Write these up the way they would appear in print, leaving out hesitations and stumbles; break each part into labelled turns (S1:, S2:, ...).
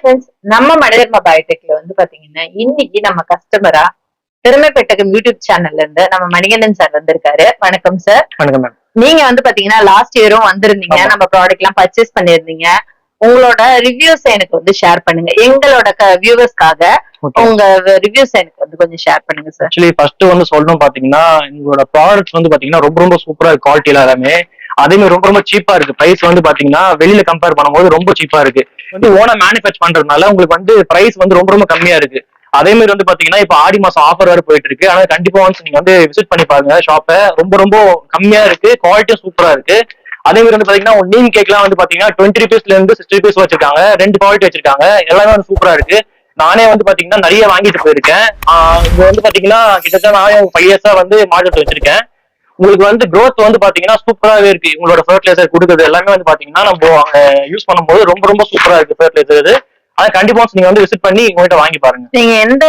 S1: Friends, நம்ம மனிதர்ம பயோடெக்ல வந்து பாத்தீங்கன்னா இன்னைக்கு நம்ம கஸ்டமரா திறமை பெட்டகம் யூடியூப் சேனல்ல இருந்து நம்ம மணிகண்டன் சார் வந்திருக்காரு. வணக்கம் சார்.
S2: வணக்கம் மேம்.
S1: நீங்க வந்து பாத்தீங்கன்னா லாஸ்ட் இயரும் வந்திருந்தீங்க, நம்ம ப்ராடக்ட் எல்லாம் பர்ச்சேஸ் பண்ணிருந்தீங்க. உங்களோட ரிவ்யூஸ் எனக்கு வந்து ஷேர் பண்ணுங்க, எங்களோட வியூவர்ஸ்க்காக உங்க ரிவ்யூஸ் எனக்கு வந்து கொஞ்சம் ஷேர் பண்ணுங்க சார்.
S2: ஆக்சுவலி ஃபர்ஸ்ட் வந்து சொல்லணும் பாத்தீங்கன்னா எங்களோட ப்ராடக்ட்ஸ் வந்து பாத்தீங்கன்னா ரொம்ப ரொம்ப சூப்பரா இருக்கு, குவாலிட்டியில எல்லாமே அதே மாதிரி ரொம்ப ரொம்ப சீப்பா இருக்கு. பிரைஸ் வந்து பாத்தீங்கன்னா வெளியில கம்பேர் பண்ணும்போது ரொம்ப சீப்பா இருக்கு. வந்து ஓனா மேனுஃபேக்சர் பண்றதுனால உங்களுக்கு வந்து பிரைஸ் வந்து ரொம்ப ரொம்ப கம்மியா இருக்கு. அதே மாதிரி வந்து பாத்தீங்கன்னா இப்ப ஆடி மாசம் ஆஃபர் வேற போயிட்டு இருக்கு. ஆனா கண்டிப்பா வந்து நீங்க வந்து விசிட் பண்ணி பாருங்க ஷாப்பை, ரொம்ப ரொம்ப கம்மியா இருக்கு, குவாலிட்டியும் சூப்பரா இருக்கு. அதே மாதிரி வந்து பாத்தீங்கன்னா நீம் கேக்லாம் வந்து பாத்தீங்கன்னா 20 ருபீஸ்ல இருந்து 60 ருபீஸ் வச்சிருக்காங்க, 2 குவாலிட்டி வச்சிருக்காங்க, எல்லாமே வந்து சூப்பரா இருக்கு. நானே வந்து பாத்தீங்கன்னா நிறைய வாங்கிட்டு போயிருக்கேன். இங்க வந்து பாத்தீங்கன்னா கிட்டத்தட்ட நானே 5 இயர்ஸா வந்து மார்க்கெட் வச்சிருக்கேன். உங்களுக்கு வந்து growth வந்து பாத்தீங்கன்னா சூப்பராகவே இருக்கு. உங்களோட ஃபர்டிலைசர் கொடுக்குறது எல்லாமே வந்து பாத்தீங்கன்னா நம்ம அங்க யூஸ் பண்ணும்போது ரொம்ப ரொம்ப சூப்பரா இருக்கு ஃபர்டிலைசர் இது. அதை கண்டிப்பா நீங்க வந்து விசிட் பண்ணி உங்கள்கிட்ட வாங்கி பாருங்க.
S1: நீங்க எந்த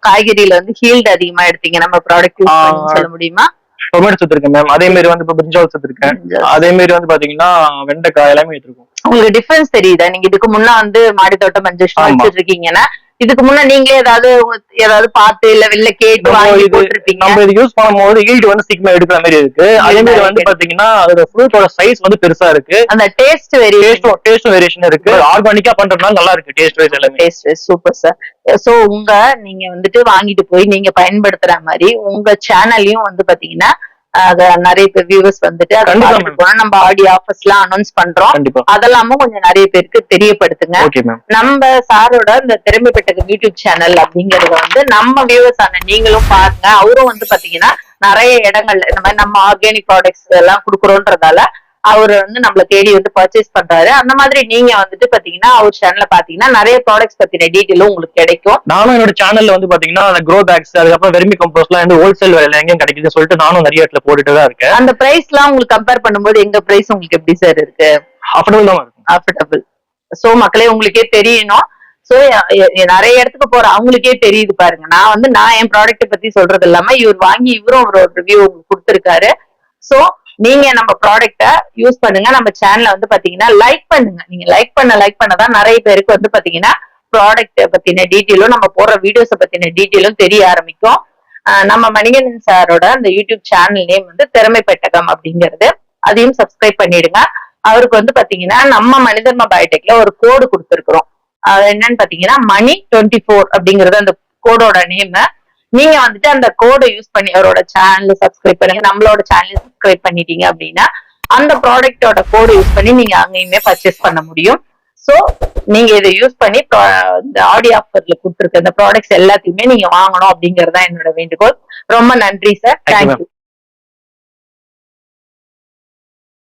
S1: காய்கறியில வந்து ஹீல்ட் அதிகமா எடுத்தீங்க நம்ம ப்ராடக்ட் யூஸ் பண்ணி சொல்ல முடியுமா?
S2: டொமேட்டோ எடுத்திருக்கேன் மேம். அதே மாதிரி வந்து பிரிஞ்சால் எடுத்திருக்கேன். அதே மாதிரி வந்து பாத்தீங்கன்னா வெண்டைக்காய் எல்லாமே எடுத்திருக்கோம்.
S1: உங்களுக்கு டிஃபரன்ஸ் தெரியுதா? நீங்க இதுக்கு முன்ன வந்து மாடி தோட்டம் மஞ்சள் வச்சிட்டு இருக்கீங்கன்னா இதுக்கு முன்ன நீங்களே ஏதாவது பார்த்து இல்ல வெளில கேட்டு வாங்கி போட்டுருப்பீங்க.
S2: நம்ம இது யூஸ் பண்ணும்போது ஈல்ட் வந்து சீக்கிரமா எடுக்கிற மாதிரி இருக்கு. அதே மாதிரி வந்து பாத்தீங்கன்னா அதோட ஃப்ரூட்டோட சைஸ் வந்து பெருசா இருக்கு.
S1: அந்த டேஸ்ட்
S2: வேரியேஷன் இருக்கு. ஆர்கானிக்கா பண்றதுனால நல்லா இருக்கு டேஸ்ட் வைஸ் எல்லாமே.
S1: Taste wise super sir. So நீங்க வந்துட்டு வாங்கிட்டு போய் நீங்க பயன்படுத்துற மாதிரி உங்க சேனல்லையும் வந்து பாத்தீங்கன்னா நிறைய பேர் வியூவர்ஸ் வந்துட்டு நம்ம ஆடி ஆஃபர்ஸ் எல்லாம் அனௌன்ஸ் பண்றோம். அதெல்லாமும் கொஞ்சம் நிறைய பேருக்கு தெரியப்படுத்துங்க. நம்ம சாரோட இந்த திறமை பெட்டகம் யூடியூப் சேனல் அப்படிங்கறத வந்து நம்ம வியூவர்ஸ் ஆன நீங்களும் பாருங்க. அவரும் வந்து பாத்தீங்கன்னா நிறைய இடங்கள்ல இந்த மாதிரி நம்ம ஆர்கானிக் ப்ராடக்ட்ஸ் எல்லாம் கொடுக்குறோன்றதால அவரு வந்து நம்மள தேடி வந்து பர்ச்சேஸ் பண்றாரு. அந்த மாதிரி நீங்க வந்துட்டு பாத்தீங்கன்னா அவர் சேனல்ல பாத்தீங்கன்னா நிறைய ப்ராடக்ட்ஸ் பத்தின டீடைலும் உங்களுக்கு கிடைக்கும்.
S2: நானும் என்னோட சேனல்ல வந்து பாத்தீங்கன்னா க்ரோ பேக்ஸ், அதுக்கப்புறம் வெர்மி கம்போஸ்ட் எல்லாம் வந்து ஹோல்சேல் விலையில எங்கேயும் கிடைக்குதுன்னு சொல்லிட்டு நானும் நிறைய இடத்துல போட்டுட்டு தான் இருக்கேன்.
S1: அந்த பிரைஸ் எல்லாம் உங்களுக்கு கம்பேர் பண்ணும்போது எங்க பிரைஸ் உங்களுக்கு எப்படி சார் இருக்கு?
S2: அஃபோர்டபிள் தான் இருக்கு.
S1: அஃபோர்டபிள். சோ மக்களே உங்களுக்கே தெரியணும். சோ நிறைய இடத்துக்கு போற அவங்களுக்கே தெரியுது பாருங்க. நான் என் ப்ராடக்ட் பத்தி சொல்றது இல்லாம இவர் வாங்கி இவரும் ஒரு ரிவ்யூ கொடுத்திருக்காரு. சோ நீங்க நம்ம ப்ராடக்ட யூஸ் பண்ணுங்க. நம்ம சேனலை வந்து பாத்தீங்கன்னா லைக் பண்ணுங்க. நீங்க லைக் பண்ணதான் நிறைய பேருக்கு வந்து பாத்தீங்கன்னா ப்ராடக்ட் பத்தின டீட்டெயிலும் நம்ம போடுற வீடியோஸ பத்தின டீட்டெயிலும் தெரிய ஆரம்பிக்கும். நம்ம மணிகண்டன் சாரோட அந்த யூடியூப் சேனல் நேம் வந்து திறமை பெட்டகம் அப்படிங்கிறது, அதையும் சப்ஸ்கிரைப் பண்ணிடுங்க. அவருக்கு வந்து பாத்தீங்கன்னா நம்ம மனிதர்ம பயோடெக்ல ஒரு கோடு கொடுத்திருக்கிறோம். அது என்னன்னு பாத்தீங்கன்னா மணி 24 அப்படிங்கறது அந்த கோடோட நேம். நீங்க வந்துட்டு அந்த கோடை யூஸ் பண்ணி அவரோட சேனல் சப்ஸ்கிரைப் பண்ணுங்க. நம்மளோட சேனல் சப்ஸ்கிரைப் பண்ணிட்டீங்க அப்படின்னா அந்த ப்ராடக்டோட கோடை யூஸ் பண்ணி நீங்க அங்கேயுமே பர்ச்சேஸ் பண்ண முடியும். சோ நீங்க இதை யூஸ் பண்ணி இந்த ஆடி ஆஃபர்ல கொடுத்துருக்க இந்த ப்ராடக்ட்ஸ் எல்லாத்தையுமே நீங்க வாங்கணும் அப்படிங்கறதா என்னோட வேண்டுகோள். ரொம்ப நன்றி சார். தேங்க்யூ.